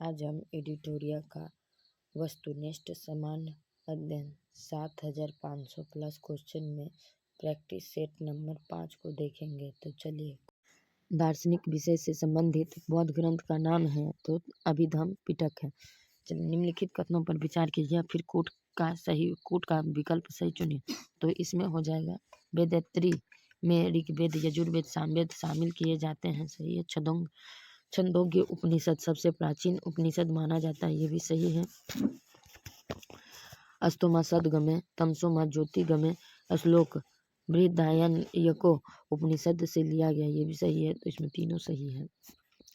आज हम एडिटोरिया का वस्तुनिष्ठ समान अध्ययन 7500 प्लस क्वेश्चन में प्रैक्टिस सेट नंबर 5 को देखेंगे। तो चलिए, दार्शनिक विषय से संबंधित बौद्ध ग्रंथ का नाम है तो अभिधम्म पिटक है। चलिए, निम्नलिखित कथनों पर विचार कीजिए, फिर कूट का विकल्प सही चुनिए। तो इसमें हो जाएगा वेदत्री में ऋग्वेद, यजुर्वेद, सामवेद शामिल किए जाते हैं, सही है। छंदोग्य उपनिषद सबसे प्राचीन उपनिषद माना जाता है, ये भी सही है। अस्तोमा सदगमे तमसोमा ज्योतिगमे श्लोक बृहदारण्यको उपनिषद से लिया गया, ये भी सही है। तो इसमें तीनों सही है।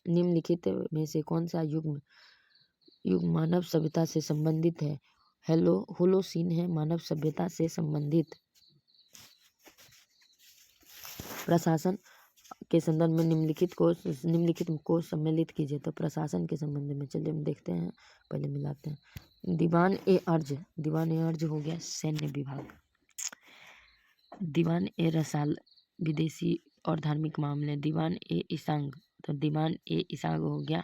निम्नलिखित में से कौन सा युग मानव सभ्यता से संबंधित है? होलोसीन है मानव सभ्यता से संबंधित। प्रशासन के संदर्भ में निम्नलिखित को सम्मिलित कीजिए। तो प्रशासन के संबंध में चलिए हम देखते हैं, पहले मिलाते हैं। दीवान ए अर्ज हो गया सैन्य विभाग। दीवान ए रसाल विदेशी और धार्मिक मामले। दीवान ए ईसांग, तो दीवान ए ईसांग हो गया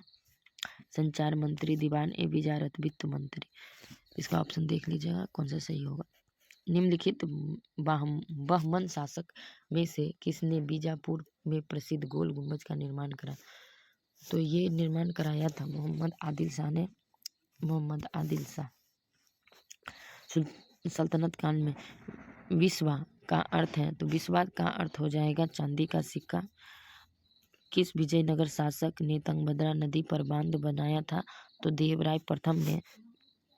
संचार मंत्री। दीवान ए विजारत वित्त मंत्री। इसका ऑप्शन देख लीजिएगा कौन सा सही होगा। निम्नलिखित बहमन शासक में से किसने बीजापुर में प्रसिद्ध गोल गुंबज का निर्माण करा? तो ये निर्माण कराया था मोहम्मद आदिल शाह ने। सल्तनत काल में विस्वा का अर्थ है, तो विस्वा का अर्थ हो जाएगा चांदी का सिक्का। किस विजयनगर शासक ने तुंगभद्रा नदी पर बांध बनाया था? तो देवराय प्रथम ने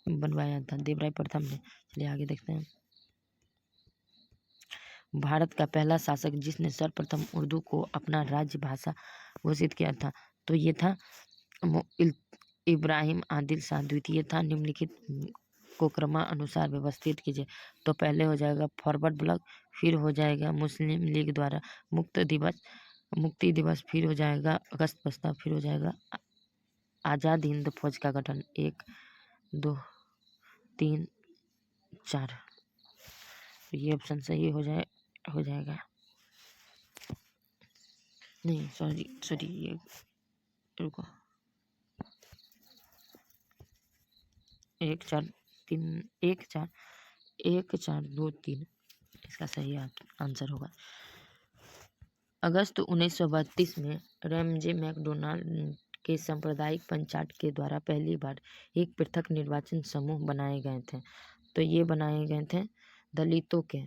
बनवाया था, देवराय प्रथम ने। चलिए आगे देखते हैं। भारत का पहला शासक जिसने सर्वप्रथम उर्दू को अपना राज्य भाषा घोषित किया था, तो ये था इब्राहिम आदिल शाह। द्वितीय था। निम्नलिखित को क्रमानुसार व्यवस्थित कीजिए। तो पहले हो जाएगा फॉरवर्ड ब्लॉक, फिर हो जाएगा मुस्लिम लीग द्वारा मुक्ति दिवस, फिर हो जाएगा अगस्त प्रस्ताव, फिर हो जाएगा आज़ाद हिंद फौज का गठन। 1 2 3 4, ये ऑप्शन सही हो जाएगा। नहीं सॉरी ये रुको, 1 4 2 3 इसका सही आंसर होगा। अगस्त 1932 में रैमजे मैकडोनाल्ड के सांप्रदायिक पंचायत के द्वारा पहली बार एक पृथक निर्वाचन समूह बनाए गए थे। तो ये बनाए गए थे दलितों के।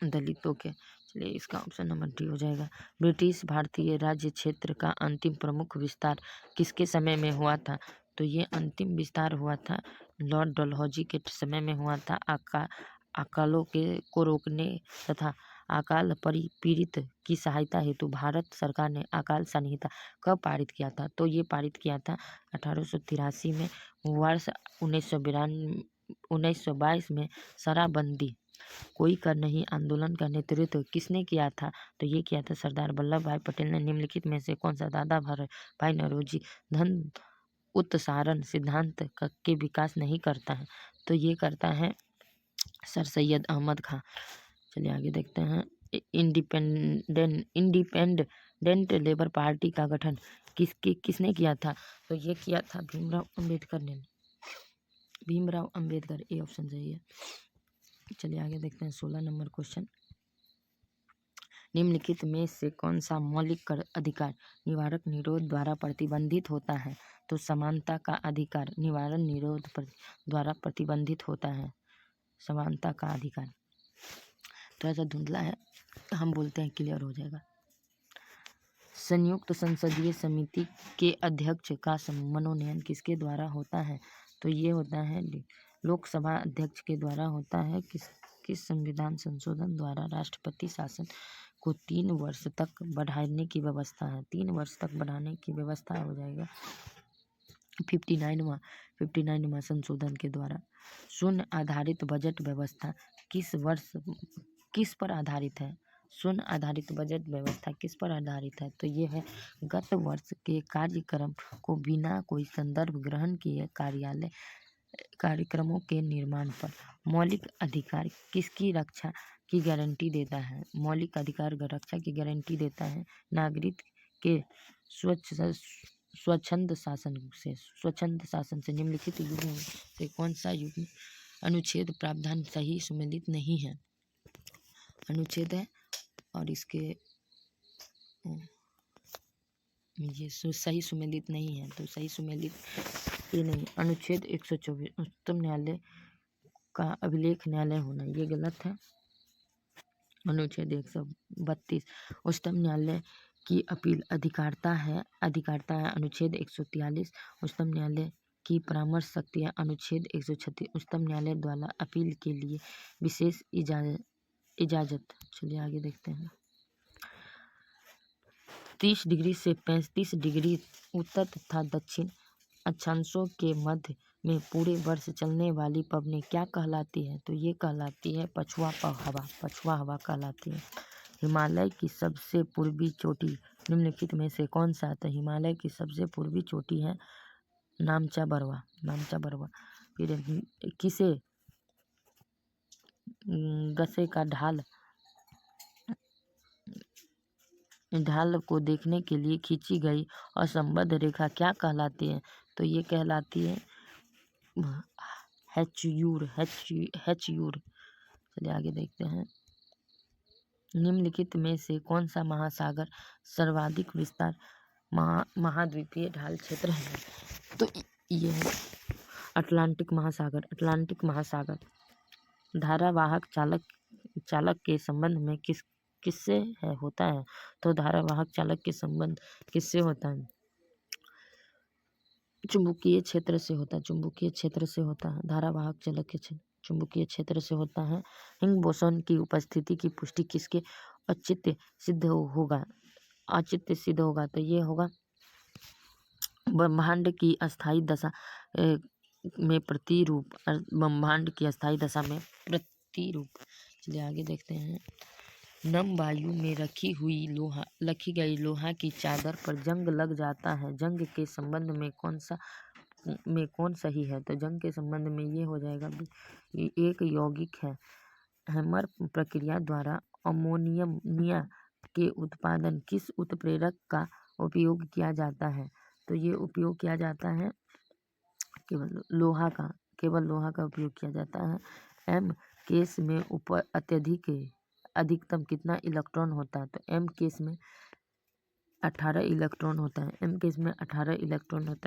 चलिए, इसका ऑप्शन नंबर डी हो जाएगा। ब्रिटिश भारतीय राज्य क्षेत्र का अंतिम प्रमुख विस्तार किसके समय में हुआ था? तो ये अंतिम विस्तार हुआ था लॉर्ड डलहौजी के समय में हुआ था। अकालों को रोकने तथा अकाल पीड़ित की सहायता हेतु भारत सरकार ने अकाल संहिता कब पारित किया था? तो ये पारित किया था 1883 में। वर्ष 1922 में शराबबंदी कोई कर नहीं आंदोलन का नेतृत्व किसने किया था? तो ये किया था सरदार वल्लभ भाई पटेल ने। निम्नलिखित में से कौन सा दादा भाई नौरोजी धन उत्सारण सिद्धांत के विकास नहीं करता है? तो ये करता है सर सैयद अहमद खां। चलिए आगे देखते हैं। इंडिपेंडेंट लेबर पार्टी का गठन किसने किया था? तो ये किया था भीमराव अंबेडकर ने। भीमराव अंबेडकर, ये ऑप्शन सही है। चलिए आगे देखते हैं 16 नंबर क्वेश्चन। निम्नलिखित में से कौन सा मौलिक अधिकार निवारक निरोध द्वारा प्रतिबंधित होता है? तो समानता का अधिकार निवारण निरोध द्वारा प्रतिबंधित होता है। समानता का अधिकार थोड़ा सा धुंधला है, हम बोलते हैं क्लियर हो जाएगा। संयुक्त संसदीय समिति के अध्यक्ष का मनोनयन किसके द्वारा होता है? तो ये होता है लोकसभा अध्यक्ष के द्वारा होता है। किस संविधान संशोधन द्वारा राष्ट्रपति शासन को 3 वर्ष तक बढ़ाने की व्यवस्था है? 3 वर्ष तक बढ़ाने की व्यवस्था हो जाएगा 59वां संशोधन के द्वारा। शून्य आधारित बजट व्यवस्था किस पर आधारित है? शून्य आधारित बजट व्यवस्था किस पर आधारित है? तो ये है गत वर्ष के कार्यक्रम को बिना कोई संदर्भ ग्रहण किए कार्यक्रमों के निर्माण पर। मौलिक अधिकार किसकी रक्षा की गारंटी देता है? मौलिक अधिकार रक्षा की गारंटी देता है नागरिक के स्वच्छंद शासन से निम्नलिखित युग्म से कौन सा युग्म अनुच्छेद प्रावधान सही सुमेलित नहीं है? अनुच्छेद है और इसके ये सही सुमेलित नहीं है, तो सही सुमेलित ये नहीं। अनुच्छेद 124 उच्चतम न्यायालय का अभिलेख न्यायालय होना, ये गलत है। अनुच्छेद 132 उच्चतम न्यायालय की अपील अधिकारता है। अनुच्छेद 143 उच्चतम न्यायालय की परामर्श शक्तियाँ। अनुच्छेद 136 उच्चतम न्यायालय द्वारा अपील के लिए विशेष इजाजत। चलिए आगे देखते हैं। 30 डिग्री से 35 डिग्री उत्तर तथा दक्षिण अक्षांशों के मध्य में पूरे वर्ष चलने वाली पवनें क्या कहलाती है? तो ये कहलाती है पछुआ हवा कहलाती है। हिमालय की सबसे पूर्वी चोटी निम्नलिखित में से कौन सा है? तो हिमालय की सबसे पूर्वी चोटी है नामचा बरवा। फिर किसे गसे का ढाल को देखने के लिए खींची गई असंबद्ध रेखा क्या कहलाती है? तो ये कहलाती है हैच्यूर। चलिए आगे देखते हैं। निम्नलिखित में से कौन सा महासागर सर्वाधिक विस्तार महाद्वीपीय ढाल क्षेत्र है? तो ये है अटलांटिक महासागर। धारावाहक चालक के संबंध में किससे होता है? तो धारावाहक चालक के संबंध किससे होता है? चुंबकीय क्षेत्र से होता है। धारावाहक चालक के चुंबकीय क्षेत्र से होता है। हिग्स बोसॉन की उपस्थिति की पुष्टि किसके औचित्य सिद्ध होगा? तो ये होगा ब्रह्मांड की अस्थायी दशा में प्रतिरूप। चलिए आगे देखते हैं। नम वायु में रखी गई लोहा की चादर पर जंग लग जाता है। जंग के संबंध में कौन सही है? तो जंग के संबंध में ये हो जाएगा एक यौगिक है। हैमर प्रक्रिया द्वारा अमोनिया के उत्पादन किस उत्प्रेरक का उपयोग किया जाता है? तो ये उपयोग किया जाता है केवल लोहा का उपयोग किया जाता है। एम केस में ऊपर अधिकतम कितना इलेक्ट्रॉन होता है? तो एम केस में 18 इलेक्ट्रॉन होता है।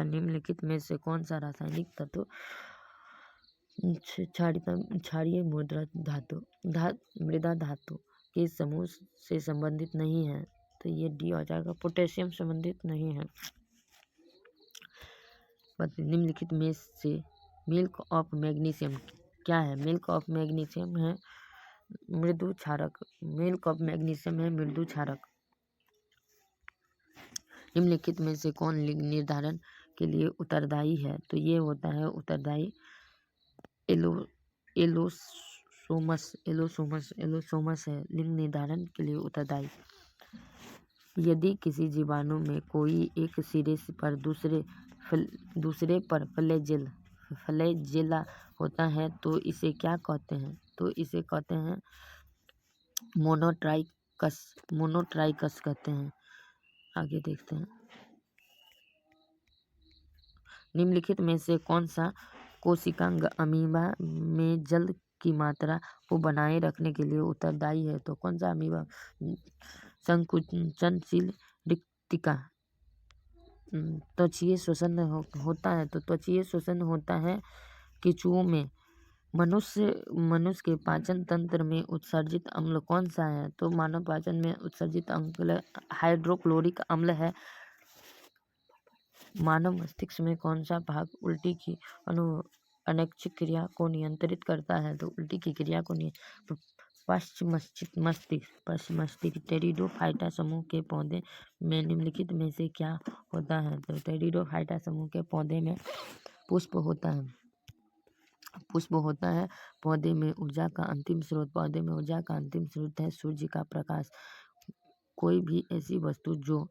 निम्नलिखित में से कौन सा रासायनिक तत्व क्षारीय मृदा धातु के समूह से संबंधित नहीं है? तो ये डी हो जाएगा, पोटेशियम संबंधित नहीं है। निम्नलिखित में से मिल्क ऑफ मैग्नीशियम क्या है? मिल्क ऑफ मैग्नीशियम है मृदु क्षारक। निम्नलिखित में से कौन लिंग निर्धारण के लिए उत्तरदायी है? तो ये होता है उत्तरदायी एलोसोमस है लिंग निर्धारण के लिए उत्तरदायी। यदि किसी जीवाणु में कोई एक सिरे पर दूसरे पर फ्लैजेला होता है तो इसे क्या कहते हैं? तो इसे कहते हैं मोनोट्राइकस कहते हैं। आगे देखते हैं। निम्नलिखित में से कौन सा कोशिकांग अमीबा में जल की मात्रा को बनाए रखने के लिए उत्तरदायी है? तो कौन सा अमीबा? संकुचनशील रिक्तिका। त्वचीय श्वसन होता है। तो त्वचीय श्वसन होता है केंचुओं में। मनुष्य के पाचन तंत्र में उत्सर्जित अम्ल कौन सा है? तो मानव पाचन में उत्सर्जित अम्ल हाइड्रोक्लोरिक अम्ल है। मानव मस्तिष्क में कौन सा भाग उल्टी की अनैच्छिक क्रिया को नियंत्रित करता है? तो उल्टी की क्रिया को पश्च मस्तिष्क। टेरिडोफाइटा समूह के पौधे में निम्नलिखित में से क्या होता है? तो टेरिडोफाइटा समूह के पौधे में पुष्प होता है। पौधे में ऊर्जा का अंतिम स्रोत है सूर्य का प्रकाश। कोई भी ऐसी वस्तु जो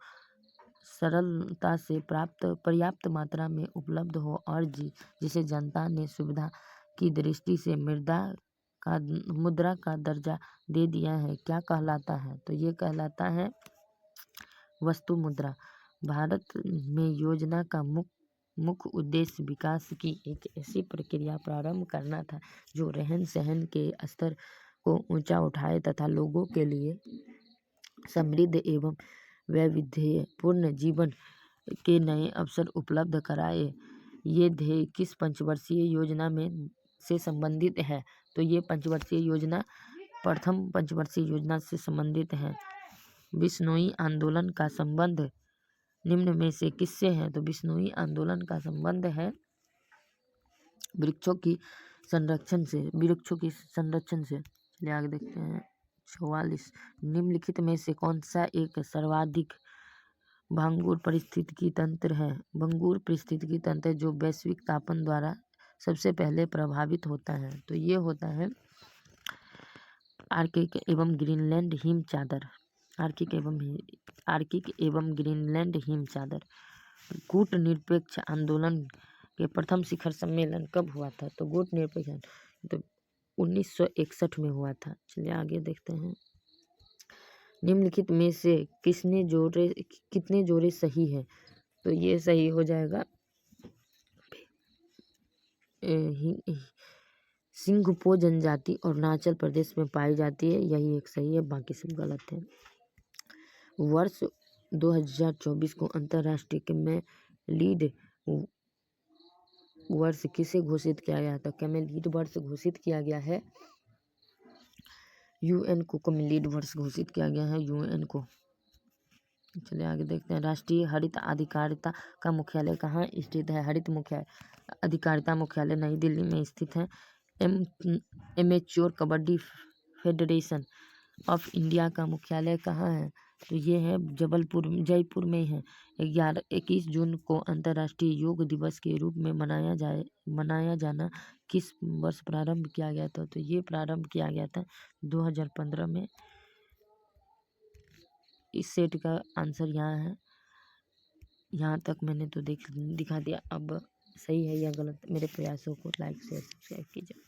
सरलता से पर्याप्त मात्रा में उपलब्ध हो और जिसे जनता ने सुविधा की दृष्टि से मुद्रा का दर्जा दे दिया है क्या कहलाता है? तो ये कहलाता है वस्तु मुद्रा। भारत में योजना का मुख्य उद्देश्य विकास की एक ऐसी प्रक्रिया प्रारंभ करना था जो रहन सहन के स्तर को ऊंचा उठाए तथा लोगों के लिए समृद्ध एवं वैविध्यपूर्ण जीवन के नए अवसर उपलब्ध कराए। ये ध्येय किस पंचवर्षीय योजना में से संबंधित है? तो ये पंचवर्षीय योजना प्रथम पंचवर्षीय योजना से संबंधित है। बिश्नोई आंदोलन का संबंध निम्न में से किससे है? तो बिश्नोई आंदोलन का संबंध है वृक्षों की संरक्षण से। चलिए आगे देखते हैं। 44 निम्नलिखित में से कौन सा एक सर्वाधिक भंगुर पारिस्थितिकी तंत्र है? भंगुर पारिस्थितिकी तंत्र जो वैश्विक तापन द्वारा सबसे पहले प्रभावित होता है, तो ये होता है आर्कटिक एवं ग्रीनलैंड हिम चादर। आर्कटिक एवं ग्रीनलैंड हिम चादर। कूटनिरपेक्ष आंदोलन के प्रथम शिखर सम्मेलन कब हुआ था? तो कूटनिरपेक्ष तो 1961 में हुआ था। चलिए आगे देखते हैं। निम्नलिखित में से कितने जोड़े सही है? तो ये सही हो जाएगा सिंघपो जनजाति अरुणाचल प्रदेश में पाई जाती है, यही एक सही है, बाकी सब गलत है। वर्ष 2024 को अंतर्राष्ट्रीय कैमल लीड वर्ष किसे घोषित किया गया था? कैमल लीड वर्ष घोषित किया गया है यूएन को। कैमल लीड वर्ष घोषित किया गया है यूएन को। चलिए आगे देखते हैं। राष्ट्रीय हरित अधिकारिता का मुख्यालय कहाँ स्थित है? हरित अधिकारिता मुख्यालय नई दिल्ली में स्थित है। Amateur kabaddi federation of India का मुख्यालय कहाँ है? तो ये है जयपुर में है। 21 जून को अंतर्राष्ट्रीय योग दिवस के रूप में मनाया जाना किस वर्ष प्रारंभ किया गया था? तो ये प्रारंभ किया गया था 2015 में। इस सेट का आंसर यहाँ है। यहाँ तक मैंने तो दिखा दिया। अब सही है या गलत, मेरे प्रयासों को लाइक शेयर सब्सक्राइब कीजिए।